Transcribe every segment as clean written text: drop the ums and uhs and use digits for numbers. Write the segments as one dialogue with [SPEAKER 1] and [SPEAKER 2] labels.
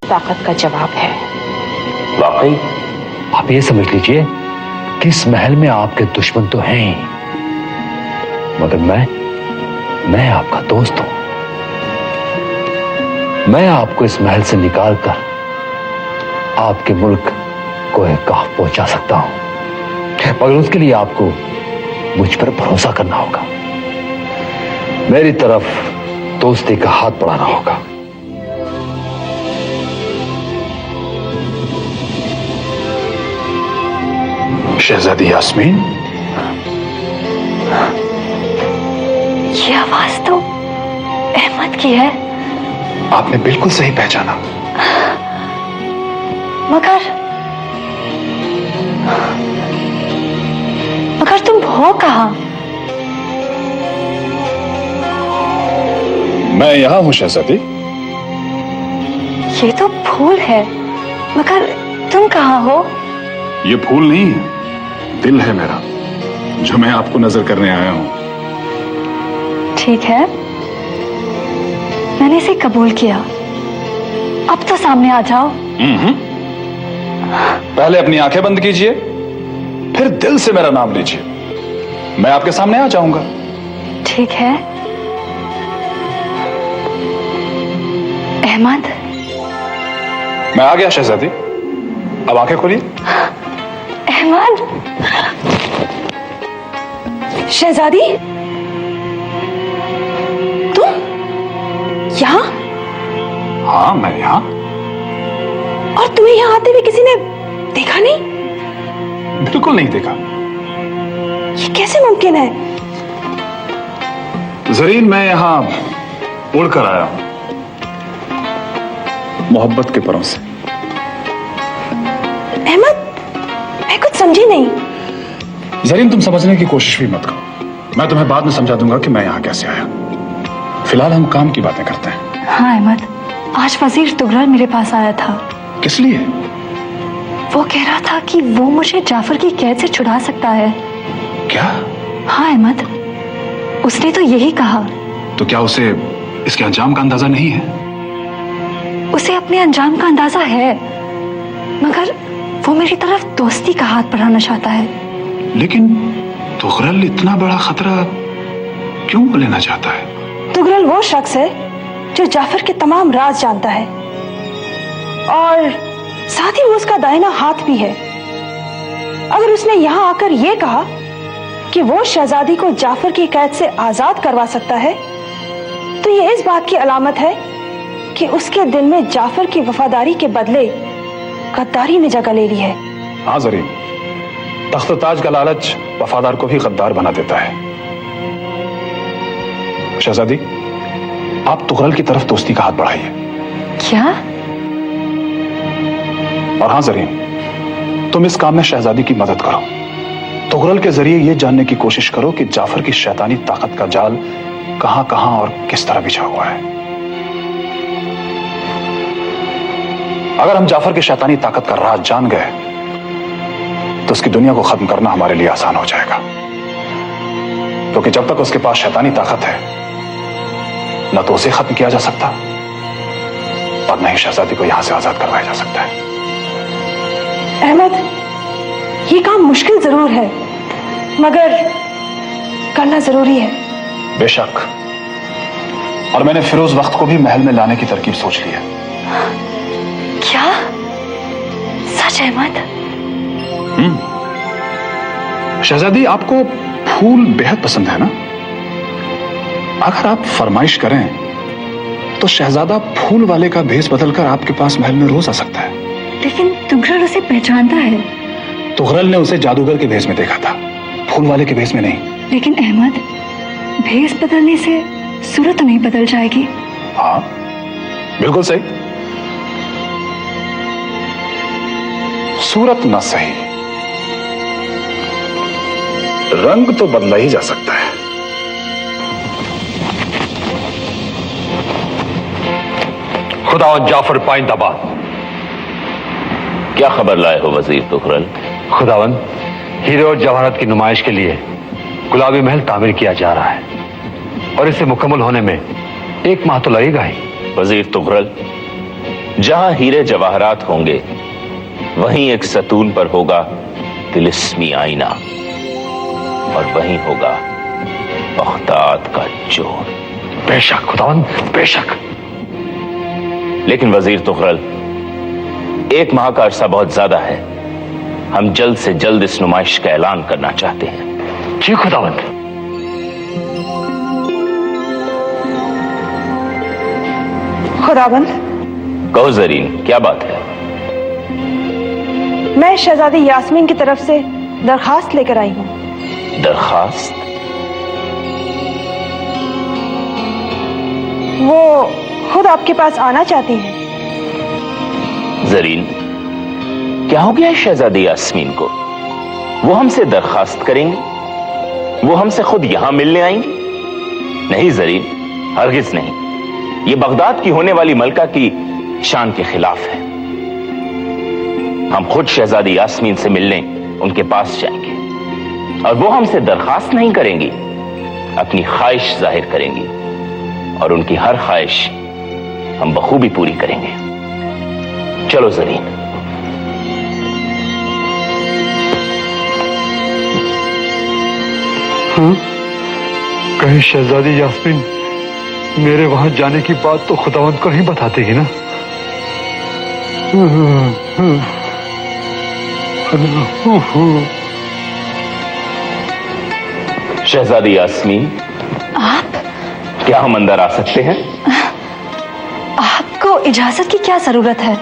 [SPEAKER 1] ताकत का जवाब है।
[SPEAKER 2] वाकई आप ये समझ लीजिए कि इस महल में आपके दुश्मन तो हैं ही, मगर मैं आपका दोस्त हूं। मैं आपको इस महल से निकालकर आपके मुल्क को एक काफ पहुंचा सकता हूं, मगर उसके लिए आपको मुझ पर भरोसा करना होगा, मेरी तरफ दोस्ती का हाथ बढ़ाना होगा।
[SPEAKER 3] शहजादी यास्मीन,
[SPEAKER 4] ये आवाज तो अहमद की है।
[SPEAKER 3] आपने बिल्कुल सही पहचाना।
[SPEAKER 4] मगर तुम हो कहाँ?
[SPEAKER 3] मैं यहां हूं शहजादी।
[SPEAKER 4] ये तो फूल है, मगर तुम कहाँ हो?
[SPEAKER 3] ये फूल नहीं है, दिल है मेरा, जो मैं आपको नजर करने आया हूं।
[SPEAKER 4] ठीक है, मैंने इसे कबूल किया। अब तो सामने आ जाओ।
[SPEAKER 3] पहले अपनी आंखें बंद कीजिए, फिर दिल से मेरा नाम लीजिए, मैं आपके सामने आ जाऊंगा।
[SPEAKER 4] ठीक है। अहमद।
[SPEAKER 3] मैं आ गया शहजादी, अब आंखें खोलिए।
[SPEAKER 4] अहमद। शहजादी, तुम यहाँ?
[SPEAKER 3] हाँ, मैं यहाँ।
[SPEAKER 4] और तुम्हें यहाँ आते हुए किसी ने देखा नहीं?
[SPEAKER 3] बिल्कुल नहीं देखा।
[SPEAKER 4] ये कैसे मुमकिन है?
[SPEAKER 3] जरीन, मैं यहाँ उड़कर आया हूं, मोहब्बत के परों से।
[SPEAKER 4] अहमद, मैं कुछ समझी नहीं।
[SPEAKER 3] जरीन, तुम समझने की कोशिश भी मत करो, मैं तुम्हें बाद में समझा दूंगा कि मैं यहाँ कैसे आया। फिलहाल हम काम की बातें करते हैं।
[SPEAKER 4] हाँ अहमद, आज वजीर तुगरल मेरे पास आया था।
[SPEAKER 3] किस लिए?
[SPEAKER 4] वो कह रहा था कि वो मुझे जाफर की कैद से छुड़ा सकता है।
[SPEAKER 3] क्या?
[SPEAKER 4] हाँ अहमद, उसने तो यही कहा।
[SPEAKER 3] तो क्या उसे इसके अंजाम का अंदाजा नहीं है?
[SPEAKER 4] उसे अपने अंजाम का अंदाजा है, मगर वो मेरी तरफ दोस्ती का हाथ बढ़ाना चाहता है।
[SPEAKER 3] लेकिन तुगरल इतना बड़ा खतरा क्यों लेना चाहता है?
[SPEAKER 5] तुगरल वो शख्स है जो जाफर के तमाम राज जानता है, और साथ ही वो उसका दाहिना हाथ भी है। अगर उसने यहां आकर यह कहा कि वो शहजादी को जाफर की कैद से आजाद करवा सकता है, तो यह इस बात की अलामत है कि उसके दिल में जाफर की वफादारी के बदले गद्दारी ने जगह ले ली है।
[SPEAKER 3] हाँ जरीन, तख्त ताज का लालच वफादार को भी गद्दार बना देता है। शहजादी, आप तुगरल की तरफ दोस्ती का हाथ बढ़ाइए।
[SPEAKER 4] क्या?
[SPEAKER 3] और हाँ जरीन, तुम इस काम में शहजादी की मदद करो। तुगरल के जरिए यह जानने की कोशिश करो कि जाफर की शैतानी ताकत का जाल कहां कहां और किस तरह बिछा हुआ है। अगर हम जाफर की शैतानी ताकत का राज जान गए तो उसकी दुनिया को खत्म करना हमारे लिए आसान हो जाएगा, क्योंकि जब तक उसके पास शैतानी ताकत है, न तो उसे खत्म किया जा सकता और न ही शहजादी को यहां से आजाद करवाया जा सकता है।
[SPEAKER 5] अहमद, ये काम मुश्किल जरूर है, मगर करना जरूरी है।
[SPEAKER 3] बेशक, और मैंने फिरोज वक्त को भी महल में लाने की तरकीब सोच ली है।
[SPEAKER 4] क्या? सच अहमद?
[SPEAKER 3] शहजादी, आपको फूल बेहद पसंद है ना? अगर आप फरमाइश करें तो शहजादा फूल वाले का भेष बदलकर आपके पास महल में रोज आ सकता है।
[SPEAKER 4] लेकिन तुगरल उसे पहचानता है।
[SPEAKER 3] तुगरल ने उसे जादूगर के भेष में देखा था, फूल वाले के भेष में नहीं।
[SPEAKER 4] लेकिन अहमद, भेष बदलने से सूरत नहीं बदल जाएगी।
[SPEAKER 3] हाँ, बिल्कुल सही। सूरत न सही, रंग तो बदला ही जा सकता है।
[SPEAKER 2] खुदा और जाफर पाइंदाबाद।
[SPEAKER 6] क्या खबर लाए हो वजीर तुगरल?
[SPEAKER 2] खुदावन, हीरे और जवाहरात की नुमाइश के लिए गुलाबी महल तामीर किया जा रहा है और इसे मुकम्मल होने में 1 माह तो लगेगा ही।
[SPEAKER 6] वजीर तुगरल, जहां हीरे जवाहरात होंगे वहीं एक सतून पर होगा तिलिस्मी आईना, और वहीं होगा बगदाद का चोर।
[SPEAKER 2] बेशक खुदावंद, बेशक।
[SPEAKER 6] लेकिन वजीर तुगरल, 1 माह का अरसा बहुत ज्यादा है। हम जल्द से जल्द इस नुमाइश का ऐलान करना चाहते हैं।
[SPEAKER 2] जी खुदावंद।
[SPEAKER 5] खुदाबंद,
[SPEAKER 6] कहो जरीन, क्या बात है?
[SPEAKER 5] मैं शहजादी यास्मीन की तरफ से दरखास्त लेकर आई हूं।
[SPEAKER 6] दरखास्त?
[SPEAKER 5] वो खुद आपके पास आना चाहती हैं।
[SPEAKER 6] जरीन, क्या हो गया है शहजादी यास्मीन को? वो हमसे दरखास्त करेंगी? वो हमसे खुद यहां मिलने आएंगी? नहीं जरीन, हरगिज नहीं। ये बगदाद की होने वाली मलका की शान के खिलाफ है। हम खुद शहजादी यास्मीन से मिलने उनके पास जाएंगे, और वो हमसे दरखास्त नहीं करेंगी, अपनी ख्वाहिश जाहिर करेंगी, और उनकी हर ख्वाहिश हम बखूबी पूरी करेंगे। चलो जरीन।
[SPEAKER 2] कहीं शहजादी यास्मीन मेरे वहां जाने की बात तो खुदावंद को नहीं बताती है ना?
[SPEAKER 6] शहजादी यास्मीन,
[SPEAKER 4] आप?
[SPEAKER 6] क्या हम अंदर आ सकते हैं?
[SPEAKER 4] आपको इजाजत की क्या जरूरत है?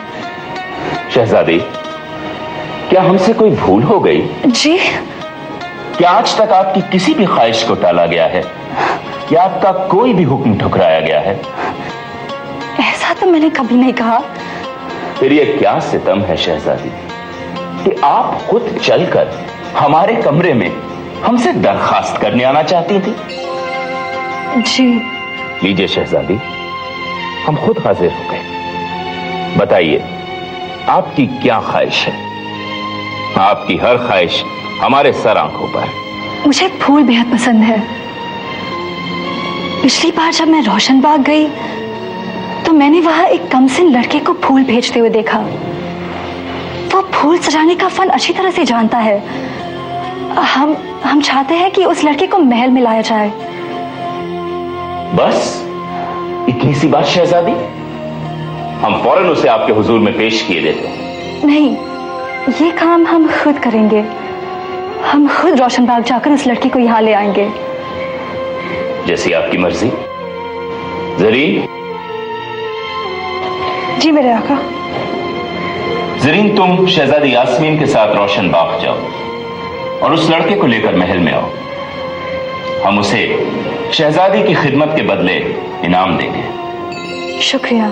[SPEAKER 6] शहजादी, क्या हमसे कोई भूल हो गई?
[SPEAKER 4] जी?
[SPEAKER 6] क्या आज तक आपकी किसी भी ख्वाहिश को टाला गया है? क्या आपका कोई भी हुक्म ठुकराया गया है?
[SPEAKER 4] ऐसा तो मैंने कभी नहीं कहा।
[SPEAKER 6] फिर ये क्या सितम है शहजादी कि आप खुद चलकर हमारे कमरे में हमसे दरखास्त करने आना चाहती थी?
[SPEAKER 4] जी।
[SPEAKER 6] लीजिए शहजादी, हम खुद हाजिर हो गए। बताइए, आपकी क्या ख्वाहिश है? आपकी हर ख्वाहिश हमारे सर आंखों पर।
[SPEAKER 4] मुझे फूल बेहद पसंद है। पिछली बार जब मैं रोशनबाग गई तो मैंने वहां एक कमसिन लड़के को फूल भेजते हुए देखा। वो फूल सजाने का फन अच्छी तरह से जानता है। हम चाहते हैं कि उस लड़के को महल में लाया जाए।
[SPEAKER 6] बस इतनी सी बात शहजादी? हम फौरन उसे आपके हुजूर में पेश किए देते हैं।
[SPEAKER 4] नहीं, ये काम हम खुद करेंगे। हम खुद रोशनबाग जाकर उस लड़के को यहां ले आएंगे।
[SPEAKER 6] जैसी आपकी मर्जी। जरीन।
[SPEAKER 5] जी मेरे आका।
[SPEAKER 6] जरीन, तुम शहजादी यास्मीन के साथ रोशनबाग जाओ और उस लड़के को लेकर महल में आओ। हम उसे शहजादी की खिदमत के बदले इनाम देंगे।
[SPEAKER 4] शुक्रिया।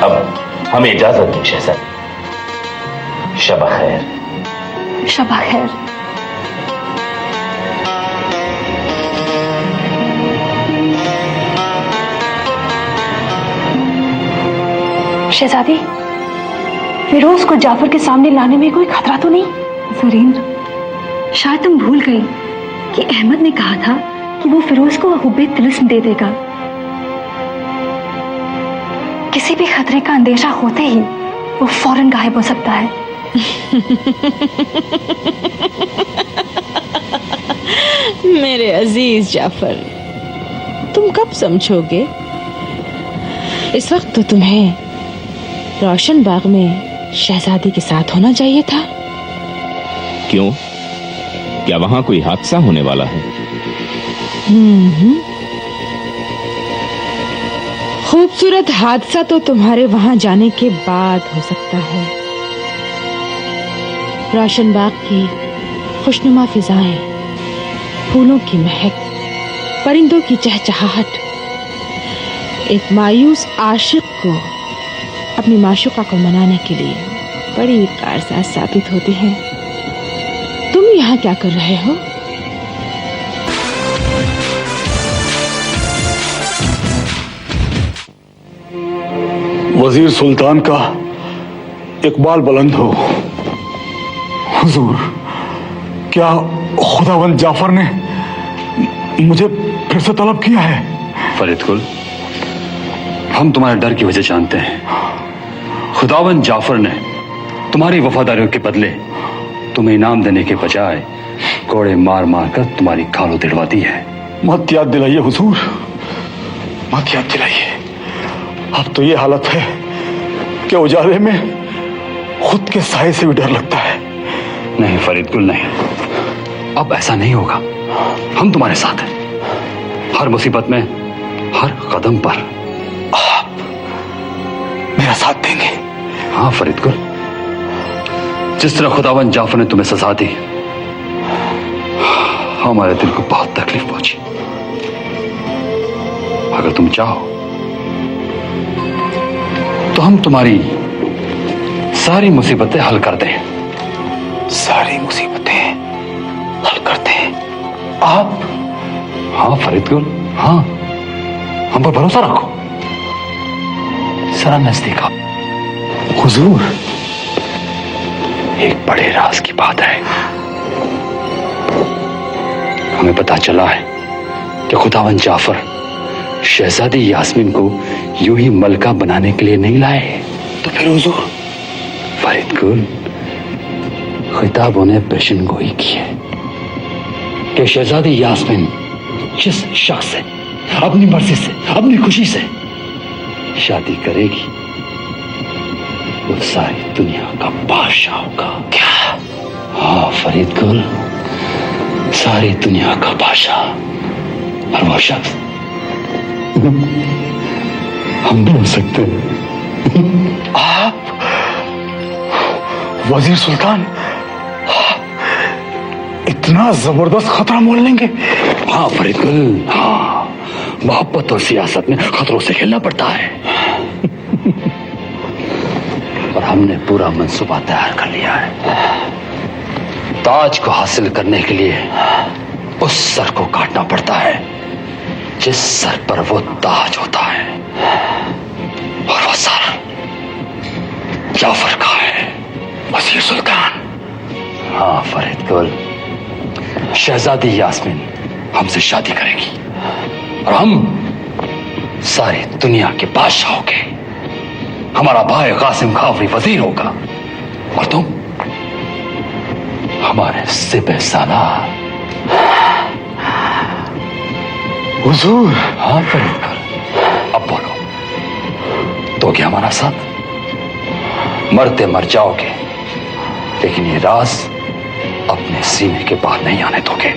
[SPEAKER 6] अब हमें इजाजत दें शहजादी। शबा खैर।
[SPEAKER 4] शबा खैर।
[SPEAKER 5] शहजादी, फिरोज को जाफर के सामने लाने में कोई खतरा तो नहीं?
[SPEAKER 4] जरीन, शायद तुम भूल गई कि अहमद ने कहा था कि वो फिरोज को हुब्बे तिलिस्म दे देगा। किसी भी खतरे का अंदेशा होते ही वो फौरन गायब हो सकता है।
[SPEAKER 1] मेरे अजीज जाफर, तुम कब समझोगे? इस वक्त तो तुम्हें रोशनबाग में शहजादी के साथ होना चाहिए था।
[SPEAKER 6] क्यों? क्या वहां कोई हादसा होने वाला है?
[SPEAKER 1] खूबसूरत हादसा तो तुम्हारे वहां जाने के बाद हो सकता है। रोशनबाग की खुशनुमा फिजाएं, फूलों की महक, परिंदों की चहचहाहट एक मायूस आशिक को अपनी माशूका को मनाने के लिए बड़ी कारसाज साबित होती है। तुम यहाँ क्या कर रहे हो?
[SPEAKER 3] वजीर सुल्तान का इकबाल बुलंद हो। हुजूर, क्या खुदावंद जाफर ने मुझे फिर से तलब किया है?
[SPEAKER 2] फरीदकुल, हम तुम्हारे डर की वजह जानते हैं। खुदावंद जाफर ने तुम्हारी वफादारियों के बदले तुम्हें इनाम देने के बजाय कोड़े मार मार कर तुम्हारी खाल उधेड़वा दी है।
[SPEAKER 3] मत याद दिलाइए हुजूर, मत याद दिलाइए। अब तो ये हालत है कि उजाले में खुद के साए से भी डर लगता है।
[SPEAKER 2] नहीं फरीदकुल, नहीं, अब ऐसा नहीं होगा। हम तुम्हारे साथ हैं, हर मुसीबत में, हर कदम पर।
[SPEAKER 3] आप मेरा साथ देंगे?
[SPEAKER 2] हाँ फरीदकुल, जिस तरह खुदावंद जाफर ने तुम्हें सजा दी, हमारे दिल को बहुत तकलीफ पहुंची। अगर तुम चाहो तो हम तुम्हारी सारी मुसीबतें हल कर दें।
[SPEAKER 3] सारी मुसीबतें हल कर दें? आप?
[SPEAKER 2] हाँ फरीदकुल, हाँ, हम पर भरोसा रखो। जरा नजदीक आओ। हुजूर, एक बड़े राज की बात है। हमें पता चला है कि खुदावंद जाफर शहजादी यास्मीन को यूं ही मलका बनाने के लिए नहीं लाए।
[SPEAKER 3] तो फिर हुजूर?
[SPEAKER 2] फरीदकुल, खिताबों ने पेशन गोई की है कि शहजादी यास्मीन जिस शख्स से अपनी मर्जी से, अपनी खुशी से शादी करेगी, वो सारी दुनिया का बादशाह होगा।
[SPEAKER 3] क्या?
[SPEAKER 2] हाँ फरीदकुल, सारी दुनिया का बादशाह। और वो शख्स हम भी हो सकते हैं।
[SPEAKER 3] आप? वजीर सुल्तान इतना जबरदस्त खतरा मोल लेंगे?
[SPEAKER 2] हाँ फरीदकुल, हाँ, मोहब्बत और सियासत में खतरों से खेलना पड़ता है। और हमने पूरा मंसूबा तैयार कर लिया है। ताज को हासिल करने के लिए उस सर को काटना पड़ता है जिस सर पर वो ताज होता है, और वो सर जाफर का है।
[SPEAKER 3] वजीर सुल्तान?
[SPEAKER 2] हाँ फरीदकुल, शहजादी यास्मीन हमसे शादी करेगी और हम सारी दुनिया के बादशाह होंगे। हमारा भाई कासिम खाफरी वजीर होगा और तुम हमारे सिपह सालार।
[SPEAKER 3] हुजूर?
[SPEAKER 2] हाँ फरीदकुल, अब बोलो, तो क्या हमारा साथ? मरते मर जाओगे, लेकिन ये राज अपने सीने के बाहर नहीं आने दोगे।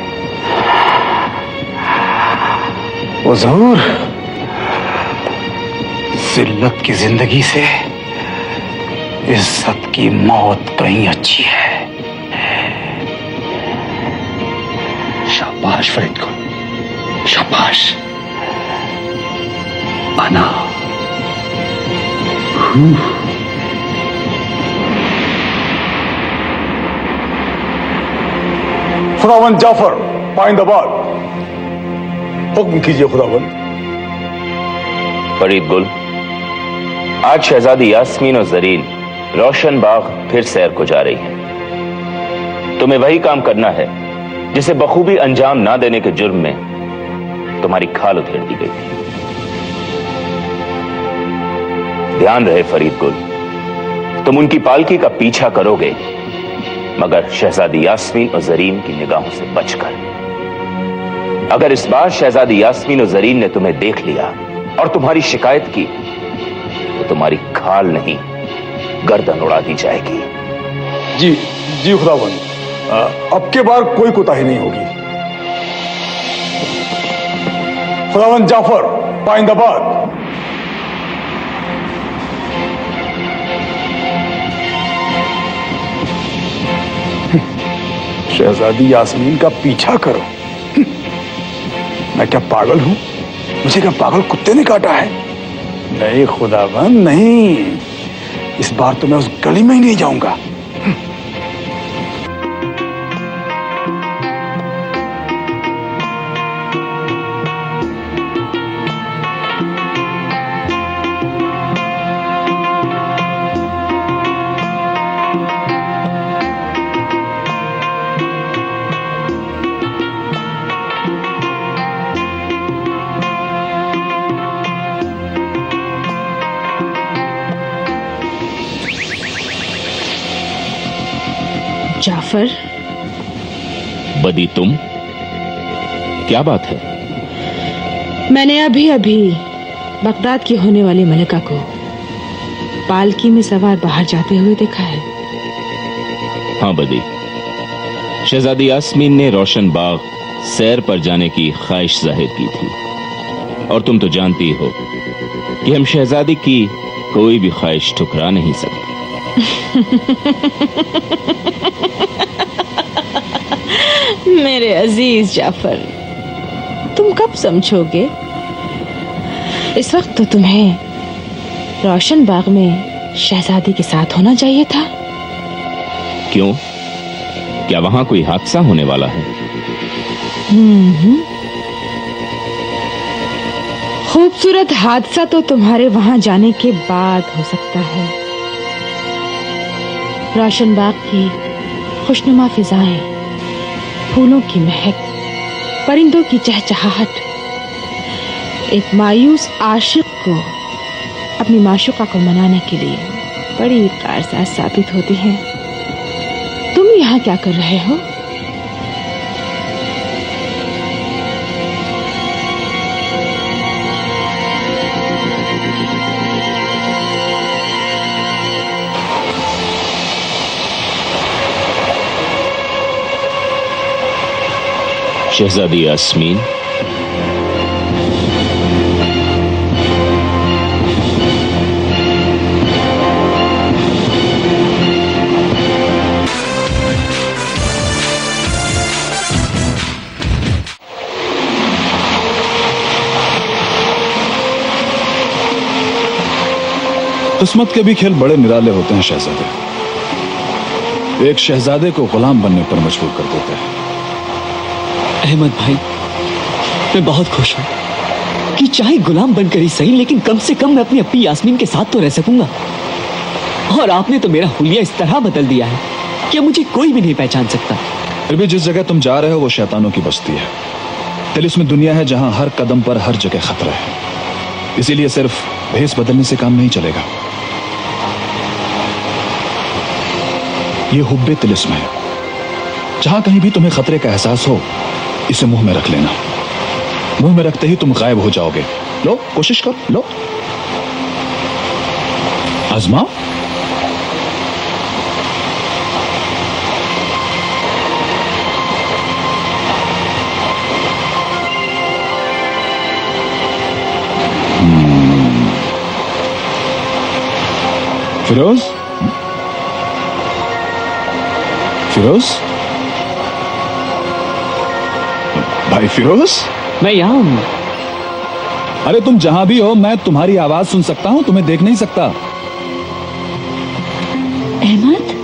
[SPEAKER 3] हुजूर, जिल्लत की जिंदगी से इज्जत की मौत कहीं अच्छी है।
[SPEAKER 2] शाबाश फरीदकुल, शाबाश। आना।
[SPEAKER 3] खुदावंद जाफर पाइंदाबाद, हुक्म कीजिए खुदावंद।
[SPEAKER 6] फरीदकुल, आज शहजादी यास्मीन और जरीन रोशन बाग फिर सैर को जा रही है। तुम्हें वही काम करना है जिसे बखूबी अंजाम ना देने के जुर्म में तुम्हारी खाल उधेड़ दी गई थी। ध्यान रहे फरीदकुल, तुम उनकी पालकी का पीछा करोगे, मगर शहजादी यास्मीन और जरीन की निगाहों से बचकर। अगर इस बार शहजादी यास्मीन और जरीन ने तुम्हें देख लिया और तुम्हारी शिकायत की, तो तुम्हारी खाल नहीं, गर्दन उड़ा दी जाएगी।
[SPEAKER 3] जी जी खुदावंद, अब के बार कोई कोताही नहीं होगी। खुदावंद जाफर पाइंदाबाद। शहजादी यास्मीन का पीछा करो? मैं क्या पागल हूं? मुझे क्या पागल कुत्ते ने काटा है? नहीं खुदावंद, नहीं, इस बार तो मैं उस गली में ही नहीं जाऊंगा।
[SPEAKER 1] जाफर।
[SPEAKER 6] बदी तुम? क्या बात है?
[SPEAKER 1] मैंने अभी अभी बगदाद की होने वाली मलिका को पालकी में सवार बाहर जाते हुए देखा है।
[SPEAKER 6] हाँ बदी, शहजादी यास्मीन ने रोशन बाग सैर पर जाने की ख्वाहिश जाहिर की थी, और तुम तो जानती हो कि हम शहजादी की कोई भी ख्वाहिश ठुकरा नहीं सकते।
[SPEAKER 1] मेरे अजीज जाफर, तुम कब समझोगे? इस वक्त तो तुम्हें रोशन बाग में शहजादी के साथ होना चाहिए था।
[SPEAKER 6] क्यों? क्या वहां कोई हादसा होने वाला है?
[SPEAKER 1] खूबसूरत हादसा तो तुम्हारे वहां जाने के बाद हो सकता है। रोशन बाग की खुशनुमा फिजाएं, फूलों की महक, परिंदों की चहचहाहट एक मायूस आशिक को अपनी माशूका को मनाने के लिए बड़ी कारसाज साबित होती है। तुम यहाँ क्या कर रहे हो?
[SPEAKER 6] शहजादी यास्मीन,
[SPEAKER 3] किस्मत के भी खेल बड़े निराले होते हैं शहजादे। एक शहजादे को गुलाम बनने पर मजबूर कर देते हैं।
[SPEAKER 7] अहमद भाई, मैं बहुत खुश हूं कि चाहे गुलाम बनकर ही सही, लेकिन कम से कम मैं अपनी अपनी यास्मीन के साथ तो रह सकूंगा। और आपने तो मेरा हुलिया इस तरह बदल दिया है कि मुझे कोई भी नहीं पहचान सकता।
[SPEAKER 3] फिर भी जिस जगह तुम जा रहे हो वो शैतानों की बस्ती है। तिलिस्म में दुनिया है जहां हर कदम पर हर जगह खतरा है। इसीलिए सिर्फ भेस बदलने से काम नहीं चलेगा। ये हुब्बे तिलिस्म है। जहां कहीं भी तुम्हें खतरे का एहसास हो, इसे मुंह में रख लेना। मुंह में रखते ही तुम गायब हो जाओगे। लो, कोशिश करो, लो, आजमाओ। फिरोज, फिरोज, भाई फिरोज,
[SPEAKER 7] मैं यहाँ हूं।
[SPEAKER 3] अरे तुम जहां भी हो, मैं तुम्हारी आवाज सुन सकता हूं, तुम्हें देख नहीं सकता।
[SPEAKER 4] अहमद,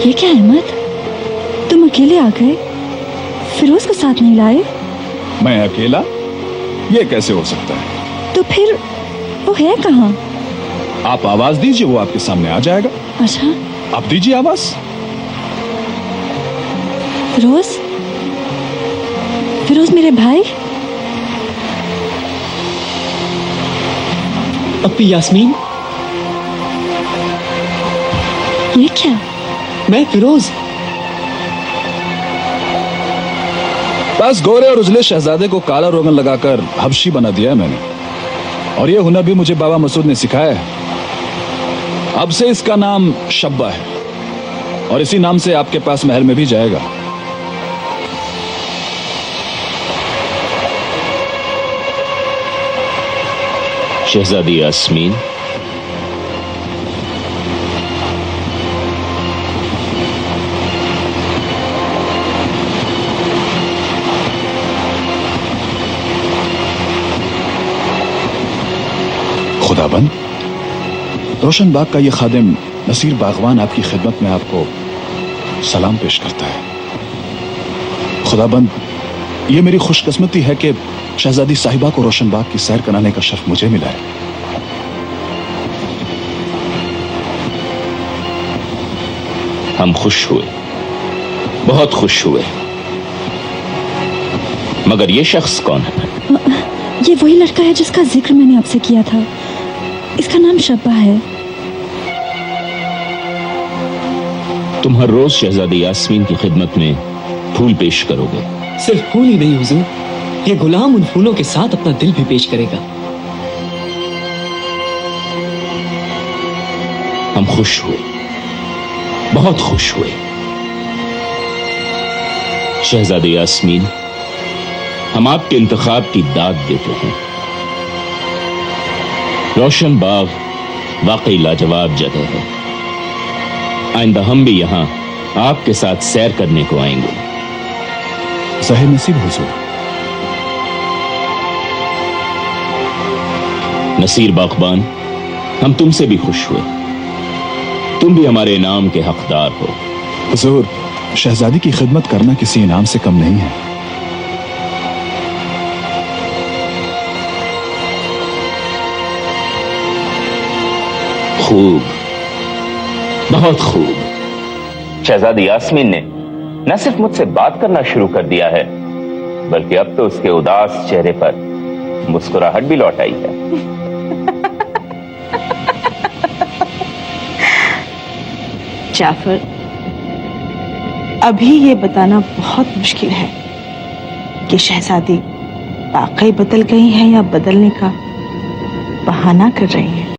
[SPEAKER 4] ये क्या अहमद? तुम अकेले आ गए, फिरोज को साथ नहीं लाए?
[SPEAKER 3] मैं अकेला? ये कैसे हो सकता है?
[SPEAKER 4] तो फिर वो है कहाँ?
[SPEAKER 3] आप आवाज दीजिए, वो आपके सामने आ जाएगा।
[SPEAKER 4] अच्छा,
[SPEAKER 3] आप दीजिए आवाज।
[SPEAKER 4] फिरोज, फिरोज मेरे भाई।
[SPEAKER 7] अपनी यास्मीन,
[SPEAKER 4] ये क्या?
[SPEAKER 7] मैं फिरोज।
[SPEAKER 3] बस गोरे और उजले शहजादे को काला रोगन लगाकर हबशी बना दिया है मैंने, और ये हुनर भी मुझे बाबा मसूद ने सिखाया है। अब से इसका नाम शब्बा है, और इसी नाम से आपके पास महल में भी जाएगा।
[SPEAKER 6] शहजादी यास्मीन,
[SPEAKER 3] खुदाबंद, रोशन बाग का ये खादिम नसीर बागवान आपकी खिदमत में आपको सलाम पेश करता है। खुदाबंद, ये मेरी खुशकिस्मती है कि शहजादी साहिबा को रोशन बाग की सैर कराने का शर्फ मुझे मिला है।
[SPEAKER 6] हम खुश हुए, बहुत खुश हुए। मगर ये शख्स कौन है?
[SPEAKER 4] ये वही लड़का है जिसका जिक्र मैंने आपसे किया था। इसका नाम शब्बा है।
[SPEAKER 6] तुम हर रोज शहजादी यास्मीन की खिदमत में फूल पेश करोगे।
[SPEAKER 7] सिर्फ फूल ही नहीं हुजूर, ये गुलाम उन फूलों के साथ अपना दिल भी पेश करेगा।
[SPEAKER 6] हम खुश हुए, बहुत खुश हुए। शहजादी यास्मीन, हम आपके इंतखाब की दाद देते हैं। रोशन बाग वाकई लाजवाब जगह है। आइंदा हम भी यहां आपके साथ सैर करने को आएंगे।
[SPEAKER 3] ज़ाहिर नसीब हुजूर।
[SPEAKER 6] नसीर बागबान, हम तुमसे भी खुश हुए। तुम भी हमारे इनाम के हकदार हो।
[SPEAKER 3] हुजूर, शहजादी की खिदमत करना किसी इनाम से कम नहीं है।
[SPEAKER 6] खूब, बहुत खूब। शहजादी यास्मीन ने न सिर्फ मुझसे बात करना शुरू कर दिया है, बल्कि अब तो उसके उदास चेहरे पर मुस्कुराहट भी लौट आई है।
[SPEAKER 1] जाफर, अभी ये बताना बहुत मुश्किल है कि शहजादी वाकई बदल गई है या बदलने का बहाना कर रही है।